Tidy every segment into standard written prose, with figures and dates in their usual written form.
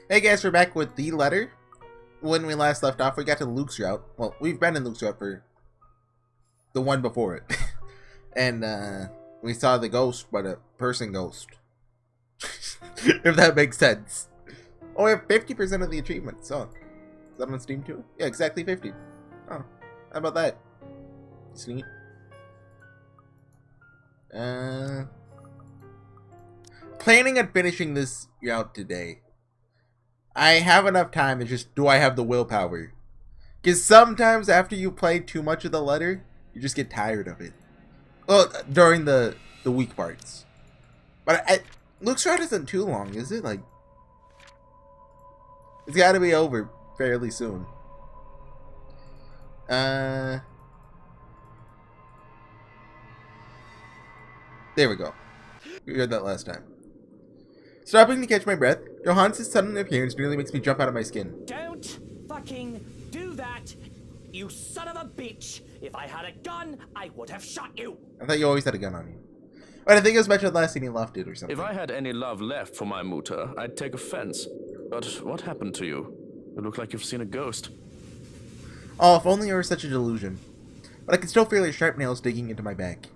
Hey guys, we're back with the letter. When we last left off, we got to Luke's route. Well, we've been in Luke's route for the one before it. And we saw the ghost, but a person ghost. If that makes sense. Oh, we have 50% of the achievements. Oh, is that on Steam too? Yeah, exactly 50. Oh, how about that? It's neat. Planning on finishing this route today. I have enough time, it's just, do I have the willpower? Because sometimes after you play too much of the letter, you just get tired of it. Well, during the weak parts. But Luke's route isn't too long, is it? Like, it's gotta be over fairly soon. There we go. We heard that last time. Stopping to catch my breath, Johannes' sudden appearance nearly makes me jump out of my skin. Don't fucking do that, you son of a bitch! If I had a gun, I would have shot you! I thought you always had a gun on you. But I think it was mentioned last scene he left it or something. If I had any love left for my mutter, I'd take offense. But what happened to you? You look like you've seen a ghost. Oh, if only it were such a delusion. But I can still feel your sharp nails digging into my back.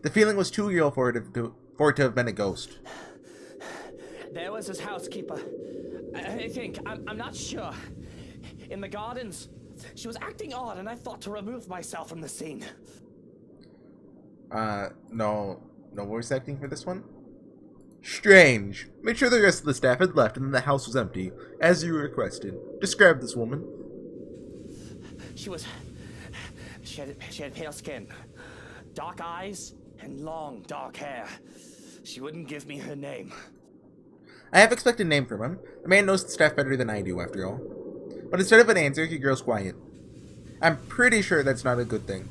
The feeling was too real for it to have been a ghost. There was his housekeeper. I think, I'm not sure. In the gardens. She was acting odd and I thought to remove myself from the scene. No voice acting for this one? Strange. Made sure the rest of the staff had left and then the house was empty, as you requested. Describe this woman. She had pale skin, dark eyes, and long dark hair. She wouldn't give me her name. I have expected a name from him. The man knows the staff better than I do, after all. But instead of an answer, he grows quiet. I'm pretty sure that's not a good thing.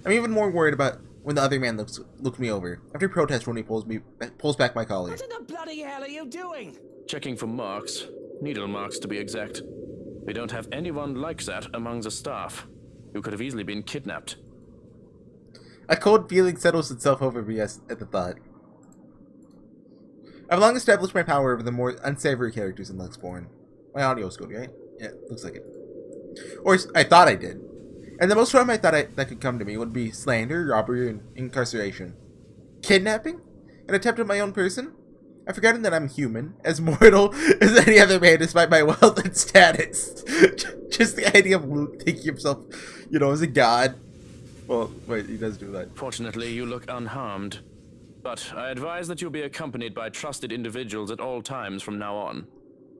I'm even more worried about when the other man looks me over. After protest when he pulls back my collar. What in the bloody hell are you doing? Checking for marks. Needle marks, to be exact. We don't have anyone like that among the staff. You could have easily been kidnapped. A cold feeling settles itself over me at the thought. I've long established my power over the more unsavory characters in Luxborn. My audio's good, right? Yeah, looks like it. Or I thought I did. And the most harm I thought that could come to me would be slander, robbery, and incarceration. Kidnapping? An attempt on my own person? I've forgotten that I'm human, as mortal as any other man despite my wealth and status. Just the idea of Luke thinking himself, as a god. Well, wait, he does do that. Fortunately, you look unharmed. But I advise that you be accompanied by trusted individuals at all times from now on.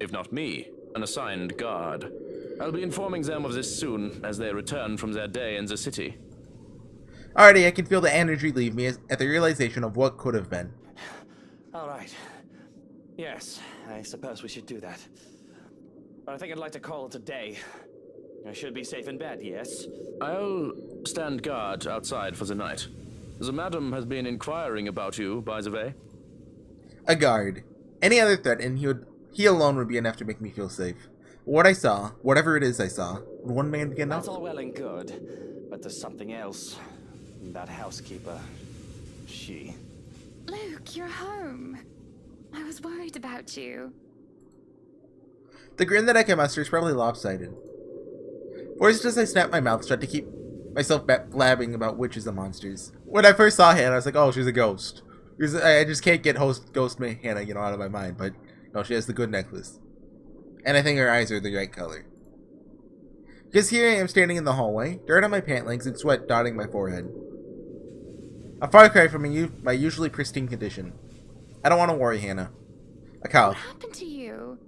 If not me, an assigned guard. I'll be informing them of this soon, as they return from their day in the city. Already, I can feel the energy leave me at the realization of what could have been. All right. Yes, I suppose we should do that. But I think I'd like to call it a day. I should be safe in bed, yes? I'll stand guard outside for the night. The madam has been inquiring about you, by the way. A guard. Any other threat, and he alone would be enough to make me feel safe. What I saw, whatever it is I saw, would one man be enough? That's all well and good, but there's something else. That housekeeper, she... Luke, you're home. I was worried about you. The grin that I can muster is probably lopsided. Forced as I snap my mouth shut to keep myself blabbing about witches and monsters. When I first saw Hannah, I was like, oh, she's a ghost. Because I just can't get ghost Hannah, out of my mind. But, no, she has the good necklace. And I think her eyes are the right color. Because here I am standing in the hallway, dirt on my pant legs and sweat dotting my forehead. A far cry from my usually pristine condition. I don't want to worry, Hannah. A cow. What happened to you?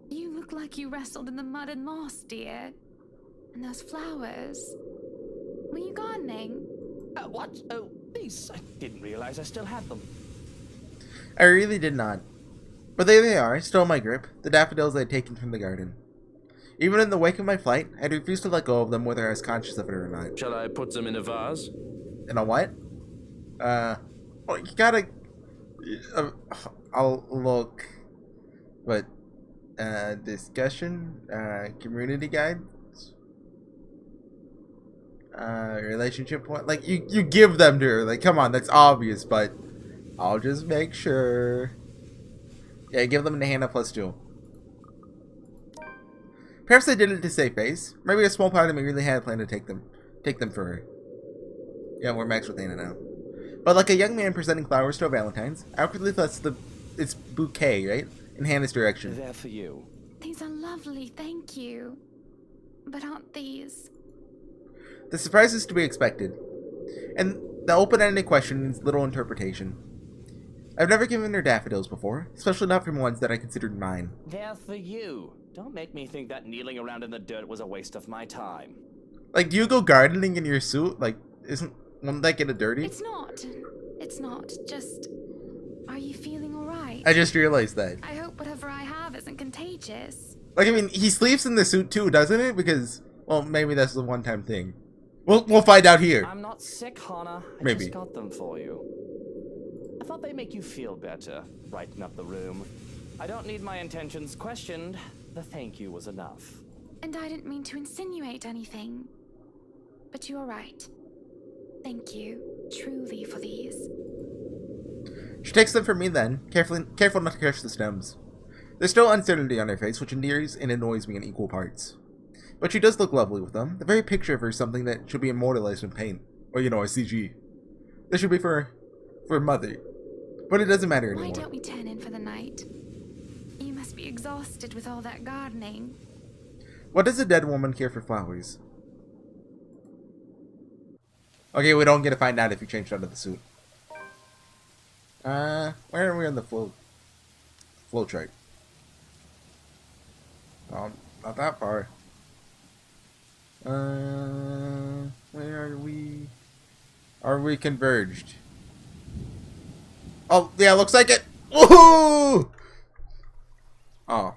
You look like you wrestled in the mud and lost, dear. And those flowers. Were you gardening? What? Oh, these. I didn't realize I still had them. I really did not. But there they are, still in my grip, the daffodils I had taken from the garden. Even in the wake of my flight, I had refused to let go of them whether I was conscious of it or not. Shall I put them in a vase? In a what? Well, you gotta... I'll look... But, discussion? Community guides? Relationship point? Like, you give them to her. Like, come on, that's obvious, but... I'll just make sure... Yeah, give them to Hannah +2. Perhaps I did it to save face. Maybe a small part of me really had planned to take them for her. Yeah, we're max with Hannah now. But like a young man presenting flowers to a Valentine's, I awkwardly thrust its bouquet, right, in Hannah's direction. They're for you. These are lovely, thank you. But aren't these? The surprise is to be expected, and the open-ended question needs little interpretation. I've never given her daffodils before, especially not from ones that I considered mine. They're for you. Don't make me think that kneeling around in the dirt was a waste of my time. Like, do you go gardening in your suit? Like, won't that get it dirty? It's not. It's not. Just, are you feeling alright? I just realized that. I hope whatever I have isn't contagious. Like, I mean, he sleeps in the suit too, doesn't it? Because, well, maybe that's a one-time thing. We'll find out here. I'm not sick, Hannah. I Maybe. just got them for you. I thought they'd make you feel better, brighten up the room. I don't need my intentions questioned. The thank you was enough. And I didn't mean to insinuate anything. But you're right. Thank you, truly, for these. She takes them from me then, careful not to crush the stems. There's still uncertainty on her face, which endears and annoys me in equal parts. But she does look lovely with them. The very picture of her is something that should be immortalized in paint. Or, you know, a CG. This should be for mother. But it doesn't matter anymore. Why don't we turn in for the night? You must be exhausted with all that gardening. What does a dead woman care for flowers? Okay, we don't get to find out if you changed out of the suit. Where are we on the flow chart? Not that far. Where are we? Are we converged? Oh, yeah, looks like it. Woohoo! Oh.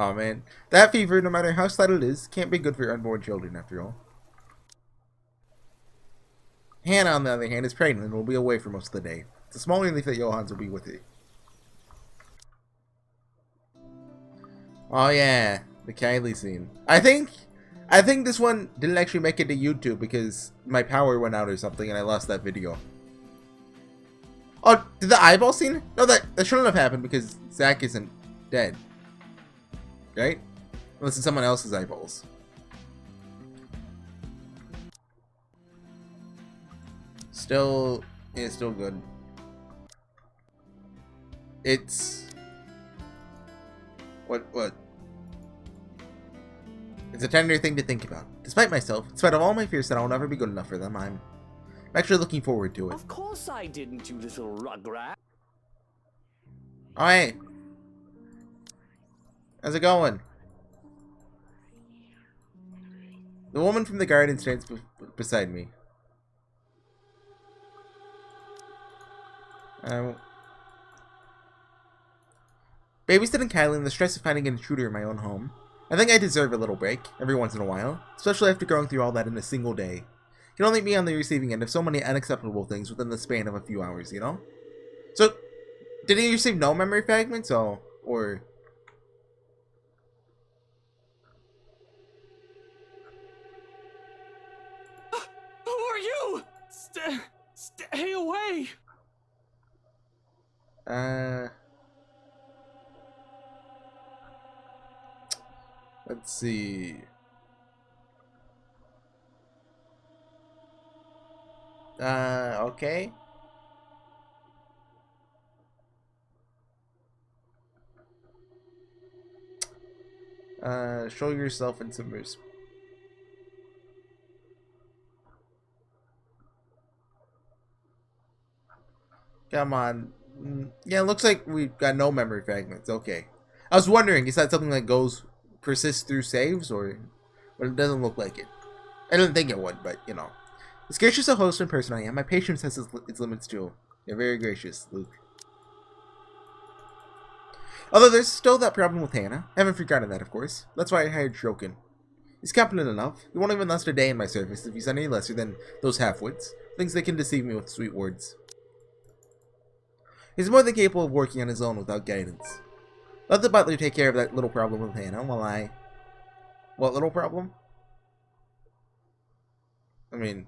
Oh, man. That fever, no matter how slight it is, can't be good for unborn children, after all. Hannah, on the other hand, is pregnant and will be away for most of the day. It's a small relief that Johans will be with her. Oh, yeah. The Kylie scene. I think this one didn't actually make it to YouTube because my power went out or something and I lost that video. Oh, did the eyeball scene? No, that shouldn't have happened because Zach isn't dead. Right? Unless it's someone else's eyeballs. Still good. It's... What? It's a tender thing to think about. Despite myself, in spite of all my fears that I'll never be good enough for them, I'm actually looking forward to it. Of course I didn't, you little rugrat. Oh, hey. How's it going? The woman from the garden stands beside me. Babysitting Kylie and the stress of finding an intruder in my own home. I think I deserve a little break, every once in a while, especially after going through all that in a single day. You can only be on the receiving end of so many unacceptable things within the span of a few hours, you know? So, did he receive no memory fragments, or... Who are you? Stay away! Let's see. Okay. Show yourself in some respect. Come on. Yeah, it looks like we've got no memory fragments. Okay. I was wondering, is that something that persists through saves, or... But it doesn't look like it. I didn't think it would, but, you know. As gracious a host and person I am, my patience has its limits too. You're very gracious, Luke. Although there's still that problem with Hannah. I haven't forgotten that, of course. That's why I hired Shokin. He's competent enough. He won't even last a day in my service if he's any lesser than those half-wits. Things that can deceive me with sweet words. He's more than capable of working on his own without guidance. Let the butler take care of that little problem with Hannah while I... What little problem? I mean...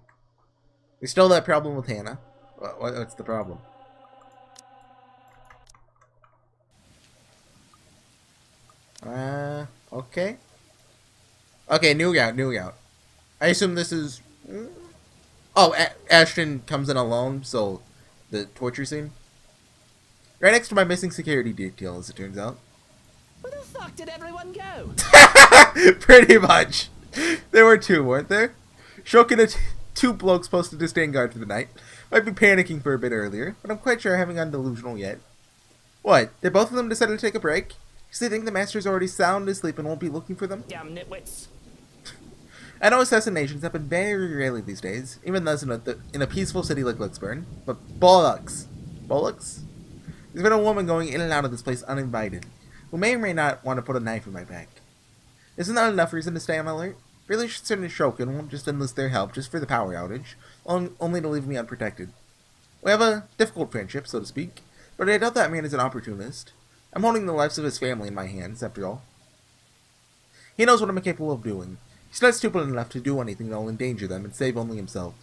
There's still that problem with Hannah. What's the problem? Okay. Okay, new route. I assume this is... Oh, Ashton comes in alone, so the torture scene. Right next to my missing security detail, as it turns out. Where the fuck did everyone go? Pretty much. There were two, weren't there? Shokin and two blokes posted to stand guard for the night. Might be panicking for a bit earlier, but I'm quite sure I haven't gone delusional yet. What? Did both of them decide to take a break? Because they think the master's already sound asleep and won't be looking for them? Damn nitwits. I know assassinations happen very rarely these days, even those in a peaceful city like Blitzburn, but bollocks. Bollocks? There's been a woman going in and out of this place uninvited, who may or may not want to put a knife in my back. Isn't that enough reason to stay on alert? Really certain Shokin won't just enlist their help just for the power outage, only to leave me unprotected. We have a difficult friendship, so to speak, but I doubt that man is an opportunist. I'm holding the lives of his family in my hands, after all. He knows what I'm capable of doing. He's not stupid enough to do anything that will endanger them and save only himself.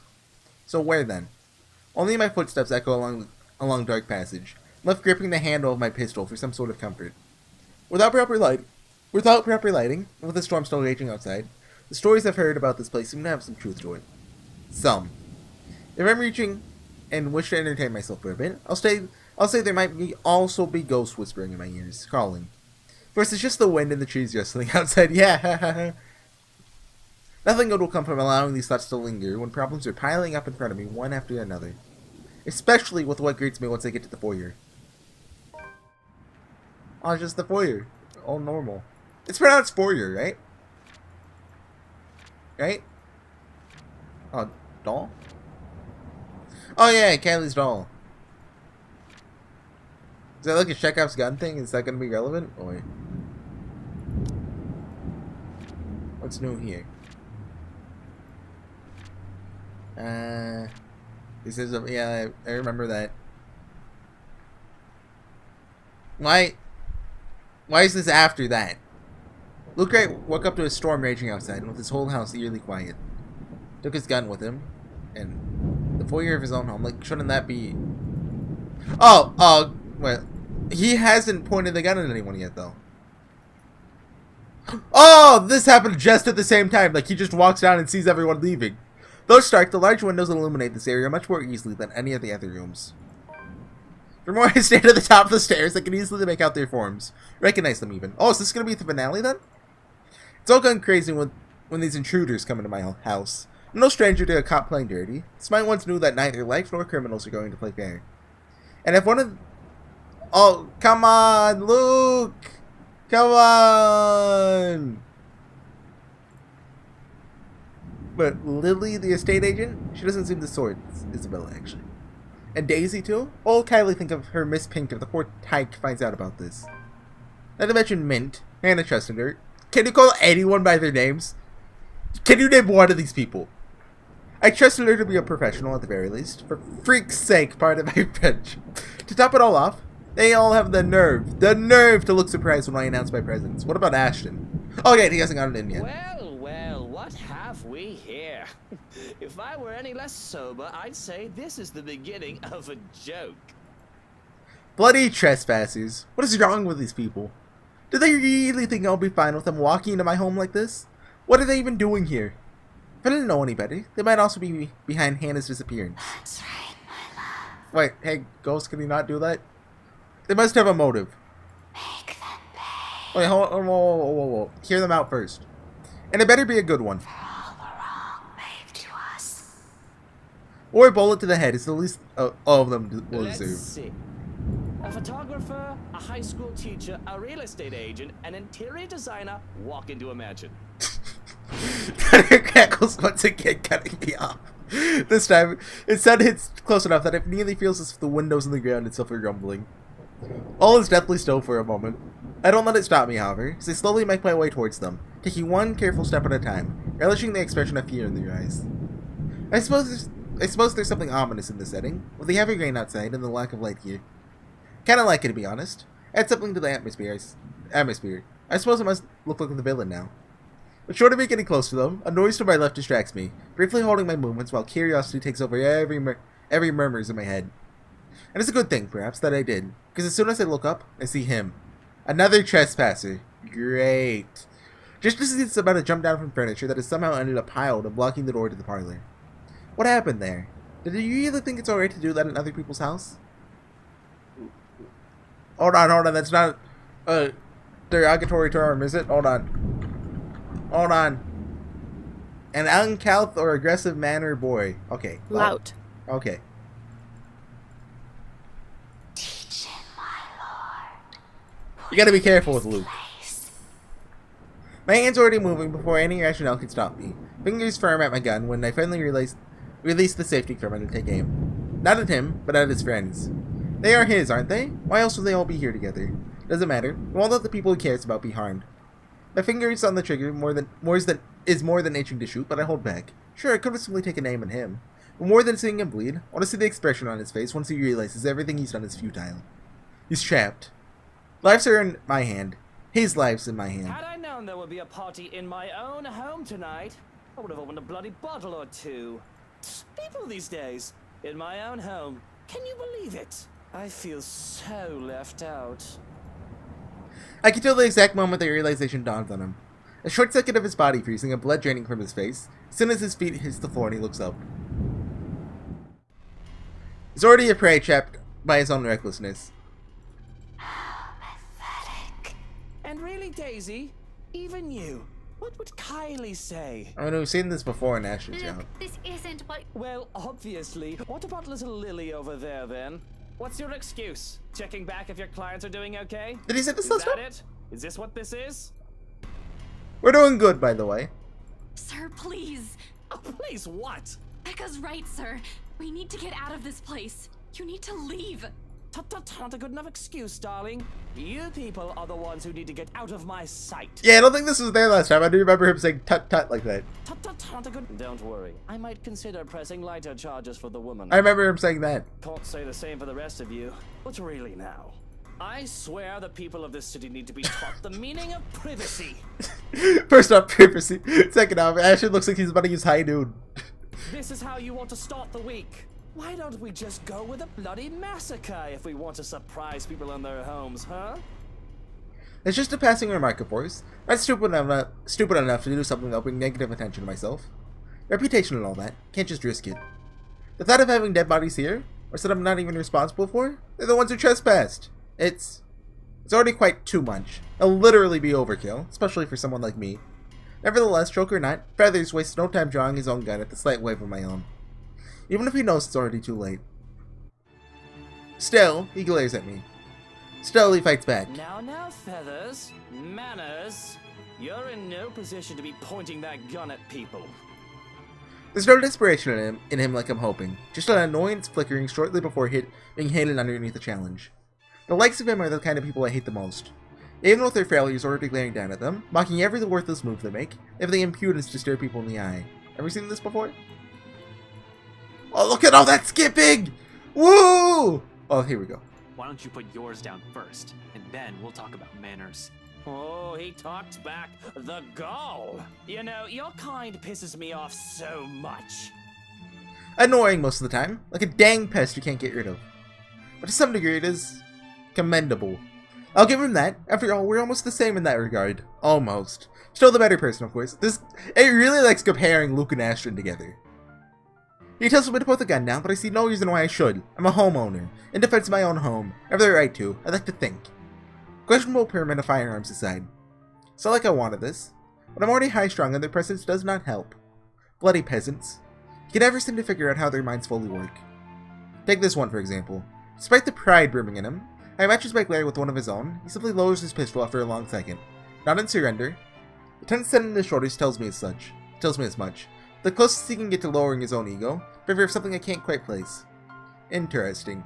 So where then? Only my footsteps echo along dark passage, left gripping the handle of my pistol for some sort of comfort. Without proper lighting, and with the storm still raging outside, the stories I've heard about this place seem to have some truth to it. Some. If I'm reaching and wish to entertain myself for a bit, I'll say there might also be ghosts whispering in my ears, calling. First, it's just the wind and the trees rustling outside. Yeah, Nothing good will come from allowing these thoughts to linger when problems are piling up in front of me one after another. Especially with what greets me once I get to the foyer. Oh, it's just the foyer. All normal. It's pronounced foyer, right? Right? Oh, doll? Oh yeah, Kaylee's doll. Is that like a Chekhov's gun thing? Is that going to be relevant? Or what's new here? This is yeah, I remember that. Why is this after that? Luke Wright woke up to a storm raging outside, and with his whole house eerily quiet. Took his gun with him, and the foyer of his own home. Like, shouldn't that be... Oh, well, he hasn't pointed the gun at anyone yet, though. Oh, this happened just at the same time. Like, he just walks down and sees everyone leaving. Though stark, the large windows illuminate this area much more easily than any of the other rooms. From where I stand at the top of the stairs, I can easily make out their forms. Recognize them even. Oh, is this going to be the finale then? It's all gone crazy when these intruders come into my house. I'm no stranger to a cop playing dirty. Smite once knew that neither life nor criminals are going to play fair. And if one of... Oh, come on, Luke! Come on! But Lily, the estate agent, she doesn't seem the sort. Isabella, actually. And Daisy, too? Old Kylie think of her Miss Pink if the poor tyke finds out about this. Not to mention Mint, Hannah trusted her. Can you call anyone by their names? Can you name one of these people? I trusted her to be a professional at the very least. For freak's sake, pardon my French. To top it all off, they all have the nerve to look surprised when I announce my presence. What about Ashton? Oh yeah, he hasn't gotten in yet. Well, what have we here? If I were any less sober, I'd say this is the beginning of a joke. Bloody trespassers. What is wrong with these people? Do they really think I'll be fine with them walking into my home like this? What are they even doing here? If I didn't know any better, they might also be behind Hannah's disappearance. That's right, my love. Wait, hey, Ghost, can you not do that? They must have a motive. Make them pay Wait, whoa. Hear them out first. And it better be a good one. for all the wrong made to us. Or a bullet to the head is the least all of them will Let's deserve. see. A photographer, a high school teacher, a real estate agent, an interior designer walk into a mansion. Cutter crackles once again, cutting me off. This time, its sound hits close enough that it nearly feels as if the windows in the ground itself are rumbling. All is deathly still for a moment. I don't let it stop me, however, as I slowly make my way towards them, taking one careful step at a time, relishing the expression of fear in their eyes. I suppose there's something ominous in this setting, with the heavy rain outside and the lack of light here. Kinda like it, to be honest. Add something to the atmosphere. I suppose I must look like the villain now. But short of me getting close to them, a noise to my left distracts me, briefly holding my movements while curiosity takes over every murmurs in my head. And it's a good thing, perhaps, that I did, because as soon as I look up, I see him. Another trespasser. Great. just as he's about to jump down from furniture that has somehow ended up piled and blocking the door to the parlor. What happened there? Did you really think it's alright to do that in other people's house? Hold on, that's not a derogatory term, is it? Hold on. An uncouth or aggressive man or boy. Okay. Lout. Okay. Teach him, my lord. You gotta be careful with Luke. My hand's already moving before any rationale can stop me. Fingers firm at my gun when I finally release the safety thermite and take aim. Not at him, but at his friends. They are his, aren't they? Why else would they all be here together? Doesn't matter. We won't let the people he cares about be harmed. My fingers on the trigger is more than itching to shoot, but I hold back. Sure, I could have simply taken aim at him. But more than seeing him bleed, I want to see the expression on his face once he realizes everything he's done is futile. He's trapped. Lives are in my hand. His life's in my hand. Had I known there would be a party in my own home tonight, I would have opened a bloody bottle or two. People these days, in my own home. Can you believe it? I feel so left out. I can tell the exact moment the realization dawns on him. A short second of his body freezing and blood draining from his face, as soon as his feet hits the floor and he looks up. He's already a prey trapped by his own recklessness. Pathetic. And really, Daisy, even you, what would Kylie say? I mean, we've seen this before in Ash's Look, out. this isn't what... Well, obviously. What about little Lily over there, then? What's your excuse? Checking back if your clients are doing okay? Did he say this Is last that time? it? Is this what this is? We're doing good, by the way. Sir, please. Oh, please, what? Becca's right, sir. We need to get out of this place. You need to leave. Tut, not a good enough excuse, darling. You people are the ones who need to get out of my sight. Yeah, I don't think this was there last time. I do remember him saying tut like that. Tut, not a good... Don't worry. I might consider pressing lighter charges for the woman. I remember him saying that. Can't say the same for the rest of you. But really now, I swear the people of this city need to be taught the meaning of privacy. First off, privacy. Second off, Ashton looks like he's about to use high noon. This is how you want to start the week. Why don't we just go with a bloody massacre if we want to surprise people in their homes, huh? It's just a passing remark, of course. I'm stupid enough to do something that'll bring negative attention to myself. Reputation and all that. Can't just risk it. The thought of having dead bodies here, or that I'm not even responsible for, they're the ones who trespassed. It's already quite too much. It'll literally be overkill, especially for someone like me. Nevertheless, joke or not, Feathers wastes no time drawing his own gun at the slight wave of my own. Even if he knows it's already too late. Still, he glares at me. Still, he fights back. Now, Feathers. Manners. You're in no position to be pointing that gun at people. There's no desperation in him like I'm hoping. Just an annoyance flickering shortly before being hidden underneath the challenge. The likes of him are the kind of people I hate the most. Even with their failures already glaring down at them, mocking every worthless move they make, they have the impudence to stare people in the eye. Ever seen this before? Oh, look at all that skipping! Woo! Oh, here we go. Why don't you put yours down first, and then we'll talk about manners. Oh, he talks back. The gall. You know, your kind pisses me off so much. Annoying most of the time, like a dang pest you can't get rid of. But to some degree it is commendable. I'll give him that. After all, we're almost the same in that regard. Almost. Still the better person, of course. It really likes comparing Luke and Ashton together. He tells me to put the gun down, but I see no reason why I should. I'm a homeowner, in defense of my own home. I have the right to. I'd like to think. Questionable pyramid of firearms aside. It's not like I wanted this, but I'm already high-strung and their presence does not help. Bloody peasants. You can never seem to figure out how their minds fully work. Take this one, for example. Despite the pride brimming in him, I matches my glare with one of his own. He simply lowers his pistol after a long second. Not in surrender. The tense set in his shoulders tells me as much. The closest he can get to lowering his own ego, in favor of something I can't quite place. Interesting.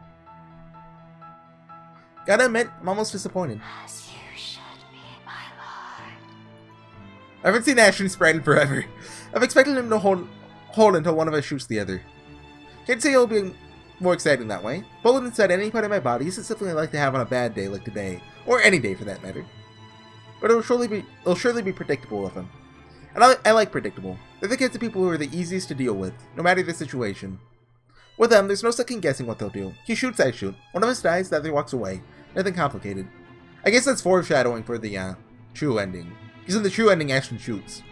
Gotta admit, I'm almost disappointed. As you should be, my lord. I haven't seen Ashton sprite in forever. I've expected him to hold until one of us shoots the other. Can't say it'll be more exciting that way. Bullet inside any part of my body isn't something I like to have on a bad day like today, or any day for that matter. But it'll surely be predictable with him. And I like predictable. They're the kinds of people who are the easiest to deal with, no matter the situation. With them, there's no second guessing what they'll do. He shoots, I shoot. One of us dies, the other walks away. Nothing complicated. I guess that's foreshadowing for the true ending. using the true ending Ashton shoots.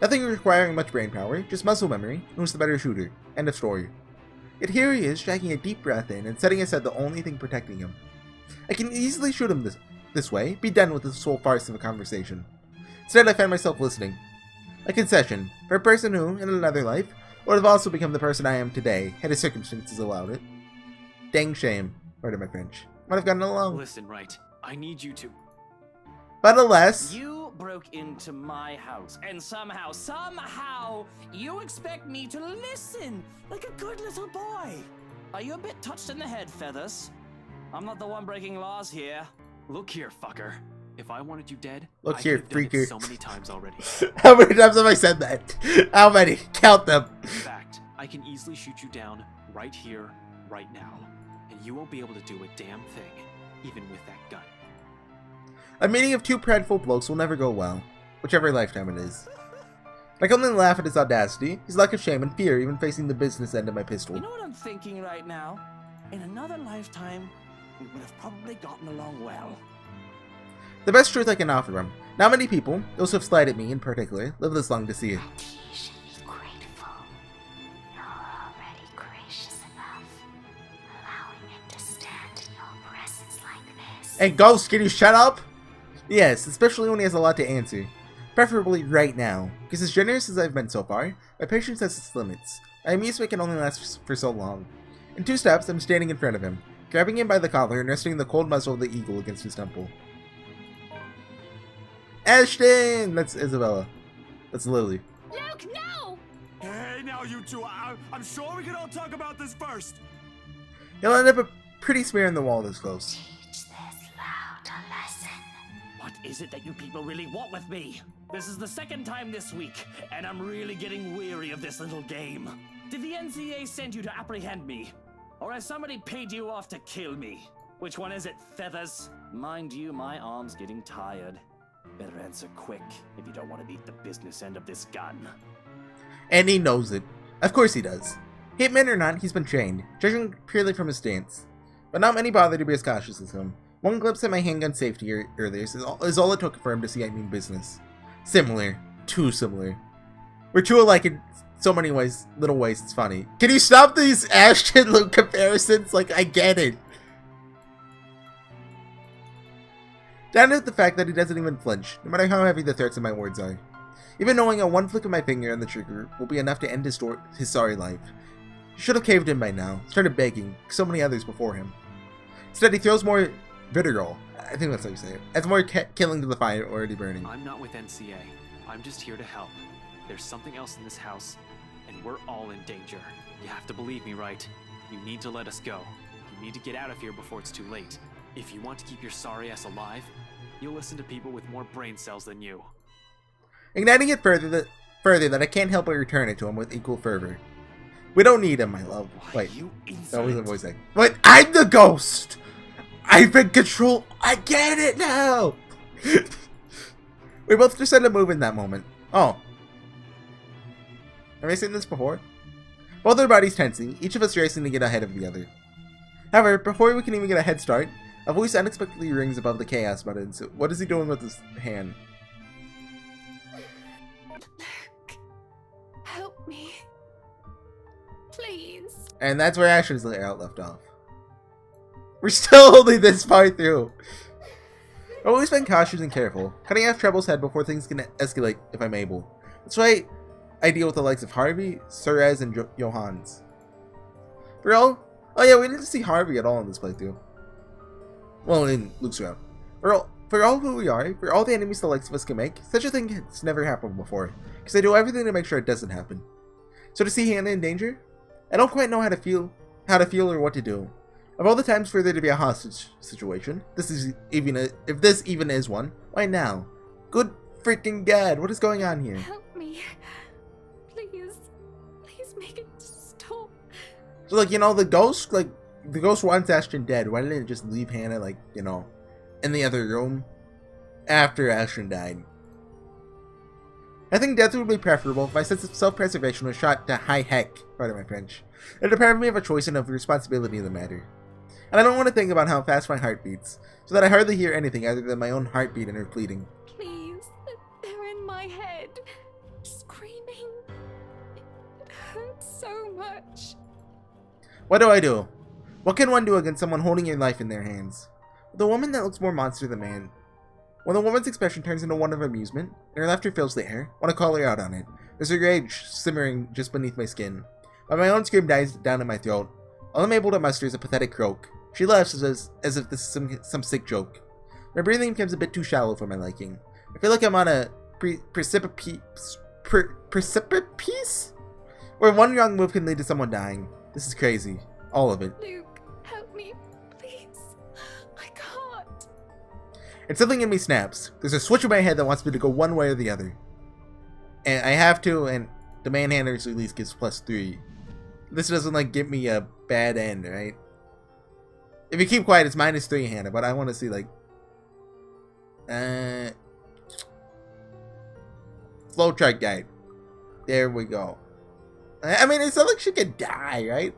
Nothing requiring much brain power, just muscle memory, and who's the better shooter. End of story. Yet here he is, dragging a deep breath in and setting aside the only thing protecting him. I can easily shoot him this way, be done with this whole farce of a conversation. Instead, I find myself listening. A concession, for a person who, in another life, would have also become the person I am today, had his circumstances allowed it. Dang shame, pardon my French. Might have gotten along. Listen, right. I need you to... But alas... You broke into my house, and somehow, you expect me to listen like a good little boy. Are you a bit touched in the head, Feathers? I'm not the one breaking laws here. Look here, fucker. If I wanted you dead, Look I here, could have done it freaker. so many times already. How many times have I said that? How many? Count them. In fact, I can easily shoot you down right here, right now. And you won't be able to do a damn thing, even with that gun. A meeting of two prideful blokes will never go well, whichever lifetime it is. I can only laugh at his audacity, his lack of shame and fear even facing the business end of my pistol. You know what I'm thinking right now? In another lifetime, we would have probably gotten along well. The best truth I can offer him. Not many people, those who have slighted at me in particular, live this long to see it. You should be grateful. You're already gracious enough, allowing it to stand in your presence like this. Hey Ghost, can you shut up? Yes, especially when he has a lot to answer. Preferably right now, because as generous as I've been so far, my patience has its limits. I am used to it can only last for so long. In 2 steps, I'm standing in front of him, grabbing him by the collar and resting the cold muzzle of the eagle against his temple. Ashton! That's Isabella. That's Lily. Luke, no! Hey, now you two, I'm sure we can all talk about this first. He'll end up a pretty smear in the wall this close. Teach this loud a lesson. What is it that you people really want with me? This is the second time this week, and I'm really getting weary of this little game. Did the NCA send you to apprehend me? Or has somebody paid you off to kill me? Which one is it, Feathers? Mind you, my arm's getting tired. Better answer quick if you don't want to meet the business end of this gun. And he knows it. Of course he does. Hitman or not, he's been trained, judging purely from his stance. But not many bother to be as cautious as him. One glimpse at my handgun safety earlier is all it took for him to see I mean business. Similar. Too similar. We're too alike in so many ways, little ways, it's funny. Can you stop these Ashton Luke comparisons? Like, I get it. Down to the fact that he doesn't even flinch, no matter how heavy the threats of my words are. Even knowing a one flick of my finger on the trigger will be enough to end his sorry life. He should have caved in by now, started begging, like so many others before him. Instead, he throws more vitriol, I think that's how you say it, adds more killing to the fire already burning. I'm not with NCA. I'm just here to help. There's something else in this house, and we're all in danger. You have to believe me, right? You need to let us go. You need to get out of here before it's too late. If you want to keep your sorry ass alive, you'll listen to people with more brain cells than you. Igniting it further that I can't help but return it to him with equal fervor. We don't need him, my love. Wait, that wasn't voice acting. But I'm the ghost! I've been control. I get it now! We both just had to move in that moment. Oh. Have I seen this before? Both our bodies tensing, each of us racing to get ahead of the other. However, before we can even get a head start, a voice unexpectedly rings above the chaos button. So what is he doing with his hand? Luke, help me. Please. And that's where Ashton's layout left off. We're still only this far through. I've always been cautious and careful, cutting off Treble's head before things can escalate if I'm able. That's why I deal with the likes of Harvey, Suarez, and Johans. Oh yeah, we didn't see Harvey at all in this playthrough. Well, in Luke's route. For all who we are, for all the enemies the likes of us can make, such a thing has never happened before, because I do everything to make sure it doesn't happen. So to see Hannah in danger, I don't quite know how to feel or what to do. Of all the times for there to be a hostage situation, if this even is one, why now? Good freaking God, what is going on here? Help me. Please. Please make it stop. So like, the ghost wants Ashton dead. Why didn't it just leave Hannah, in the other room after Ashton died? I think death would be preferable if my sense of self-preservation was shot to high heck, pardon my French. It deprived me of a choice and of the responsibility of the matter. And I don't want to think about how fast my heart beats, so that I hardly hear anything other than my own heartbeat and her pleading. Please. my head, screaming. It hurts so much. What do I do? What can one do against someone holding your life in their hands? The woman that looks more monster than man. When the woman's expression turns into one of amusement, and her laughter fills the air, I want to call her out on it. There's a rage simmering just beneath my skin. But my own scream dies down in my throat. All I'm able to muster is a pathetic croak. She laughs as if this is some sick joke. My breathing becomes a bit too shallow for my liking. I feel like I'm on a precipice? Where one wrong move can lead to someone dying. This is crazy. All of it. Luke, help me, please. I can't. And something in me snaps. There's a switch in my head that wants me to go one way or the other. And I have to, and the manhandler's release gives +3. This doesn't, like, give me a bad end, right? If you keep quiet, it's -3, Hannah, but I want to see, like... Flowchart guide. There we go. I mean, it's not like she could die, right?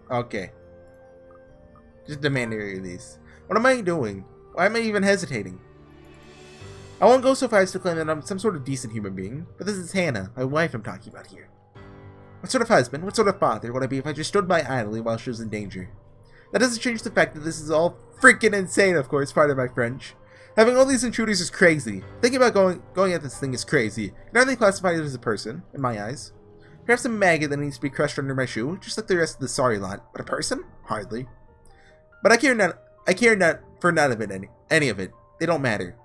Okay. Just demand a release. What am I doing? Why am I even hesitating? I won't go so far as to claim that I'm some sort of decent human being, but this is Hannah, my wife I'm talking about here. What sort of husband, what sort of father would I be if I just stood by idly while she was in danger? That doesn't change the fact that this is all freaking insane, of course, pardon my French. Having all these intruders is crazy. Thinking about going at this thing is crazy. And are they classified as a person, in my eyes? Perhaps a maggot that needs to be crushed under my shoe, just like the rest of the sorry lot. But a person? Hardly. But I care not for none of it, any of it. They don't matter.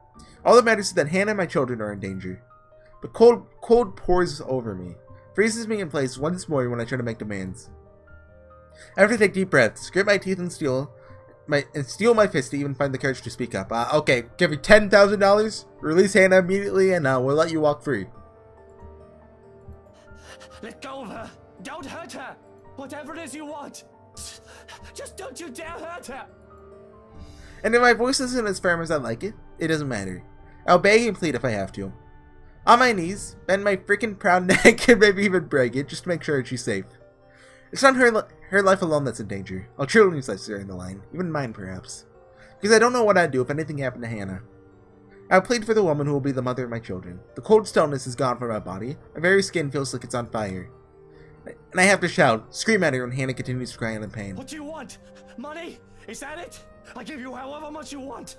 All that matters is that Hannah and my children are in danger. But cold pours over me, freezes me in place once more when I try to make demands. I have to take deep breaths, grit my teeth and steel my fist to even find the courage to speak up. Okay, give me $10,000, release Hannah immediately, and we'll let you walk free. Let go of her. Don't hurt her. Whatever it is you want. Just don't you dare hurt her. And if my voice isn't as firm as I like it, it doesn't matter. I'll beg and plead if I have to. On my knees, bend my freaking proud neck and maybe even break it just to make sure she's safe. It's not her life alone that's in danger. All children's lives are in the line, even mine perhaps. Because I don't know what I'd do if anything happened to Hannah. I'll plead for the woman who will be the mother of my children. The cold stillness is gone from my body. My very skin feels like it's on fire. And I have to shout, scream at her when Hannah continues to cry out in pain. What do you want? Money? Is that it? I'll give you however much you want.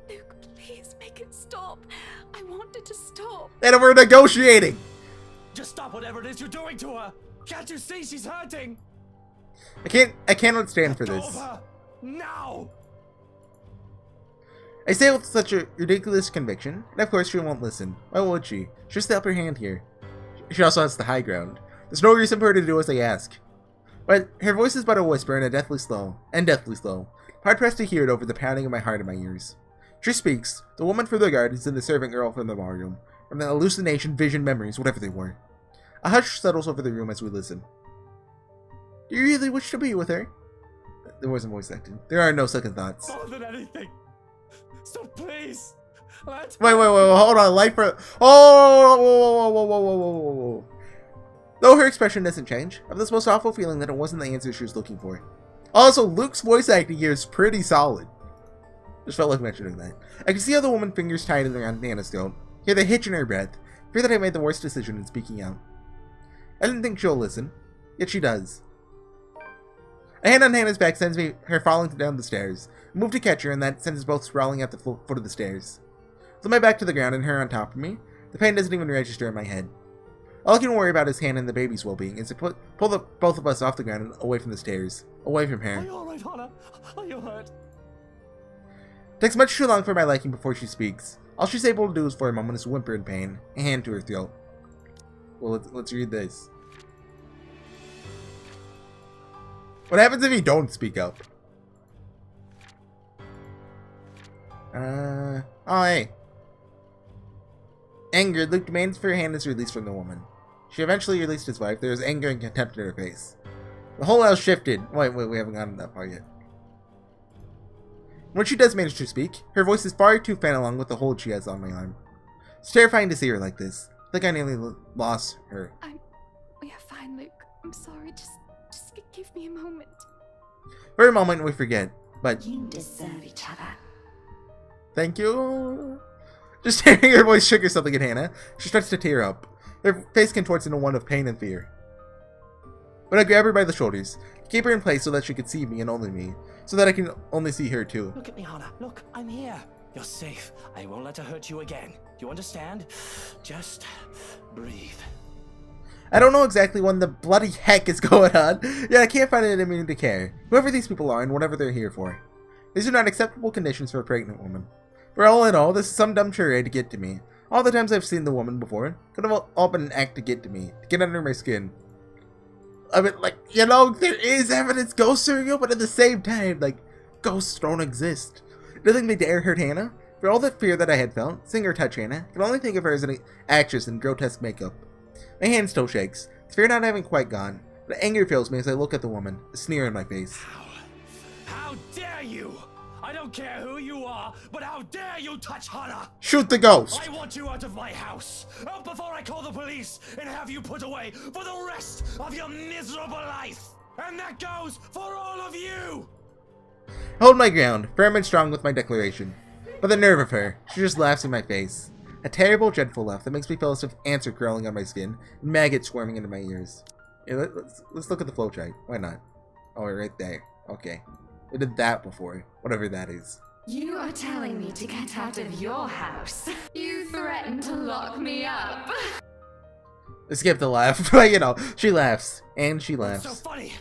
Luke, please make it stop. I want it to stop. And we're negotiating! Just stop whatever it is you're doing to her. Can't you see she's hurting? I cannot stand for this. Over. Now! I say it with such a ridiculous conviction, and of course she won't listen. Why would she? She has the upper hand here. She also has the high ground. There's no reason for her to do as I ask. But her voice is but a whisper and deathly slow. Hard pressed to hear it over the pounding of my heart in my ears. She speaks. The woman from the guard is in the servant girl from the ballroom. From the hallucination, vision, memories, whatever they were. A hush settles over the room as we listen. Do you really wish to be with her? There wasn't voice acting. There are no second thoughts. More than anything. So please. Wait, hold on. Life for... whoa. Though her expression doesn't change, I have this most awful feeling that it wasn't the answer she was looking for. Also, Luke's voice acting here is pretty solid. Just felt like mentioning that. I can see how the woman's fingers tied around Hannah's throat. Hear the hitch in her breath. Fear that I made the worst decision in speaking out. I didn't think she'll listen, yet she does. A hand on Hannah's back sends her falling down the stairs. I move to catch her, and that sends us both sprawling at the foot of the stairs. With my back to the ground and her on top of me, the pain doesn't even register in my head. All I can worry about is Hannah and the baby's well-being, is to pull both of us off the ground and away from the stairs. Away from her. Are you alright, Hannah? Are you hurt? It takes much too long for my liking before she speaks. All she's able to do is for a moment is whimper in pain, a hand to her throat. Well, let's read this. What happens if you don't speak up? Oh, hey. Angered, Luke demands for Hannah's release from the woman. She eventually released his wife. There was anger and contempt in her face. The whole house shifted. Wait, we haven't gotten that far yet. When she does manage to speak, her voice is far too faint along with the hold she has on my arm. It's terrifying to see her like this. I think I nearly lost her. We are fine, Luke. I'm sorry. Just give me a moment. For a moment we forget, but You deserve each other. thank you. Just hearing her voice trigger something in Hannah, she starts to tear up. Her face contorts into one of pain and fear. But I grab her by the shoulders, keep her in place so that she can see me and only me, so that I can only see her too. Look at me, Hannah. Look, I'm here. You're safe. I won't let her hurt you again. Do you understand? Just breathe. I don't know exactly when the bloody heck is going on, yet I can't find it in me to care. Whoever these people are and whatever they're here for. These are not acceptable conditions for a pregnant woman. For all in all, this is some dumb charade to get to me. All the times I've seen the woman before, could have all been an act to get to me, to get under my skin. I mean, like, you know, there is evidence ghosts are real, but at the same time, like, ghosts don't exist. Nothing they dare hurt Hannah. For all the fear that I had felt, seeing her touch Hannah, I can only think of her as an actress in grotesque makeup. My hand still shakes, the fear not having quite gone, but anger fills me as I look at the woman, a sneer in my face. How dare you? I don't care who you are, but how dare you touch Hannah? Shoot the ghost! I want you out of my house, out before I call the police and have you put away for the rest of your miserable life. And that goes for all of you! I hold my ground, firm and strong with my declaration. But the nerve of her, she just laughs in my face. A terrible, dreadful laugh that makes me feel as if ants are crawling on my skin and maggots swarming into my ears. Yeah, let's look at the flowchart. Why not? Oh, right there. Okay. I did that before. Whatever that is. You are telling me to get out of your house. You threatened to lock me up. Skip the laugh. But, you know, she laughs. And she What's laughs. so funny?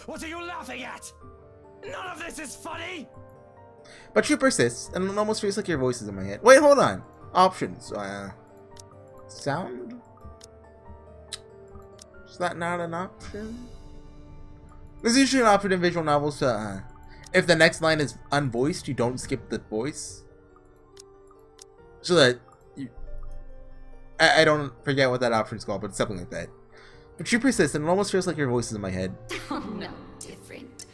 What are you laughing at? None of this is funny! But she persists, and it almost feels like your voice is in my head. Wait, hold on. Options. Sound? Is that not an option? There's usually an option in visual novels to, if the next line is unvoiced, you don't skip the voice. So that you... I don't forget what that option is called, but it's something like that. But you persist, and it almost feels like your voice is in my head. Oh, no different.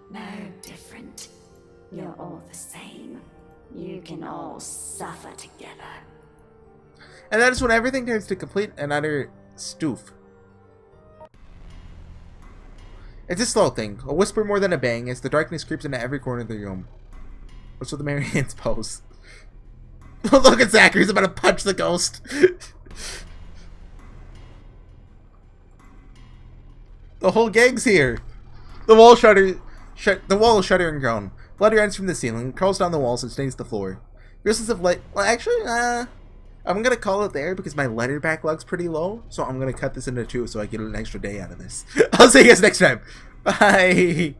No different. You're all the same. You can all suffer together. And that is when everything turns to complete and utter stoof. It's a slow thing, a whisper more than a bang, as the darkness creeps into every corner of the room. What's with the Marianne's pose? Look at Zachary, he's about to punch the ghost. The whole gang's here. The wall is shuddering groan. Blood runs from the ceiling, crawls down the walls, and stains the floor. Crystals of light. Well, actually, I'm gonna call it there because my letter backlog's pretty low, so I'm gonna cut this into 2 so I get an extra day out of this. I'll see you guys next time. Bye.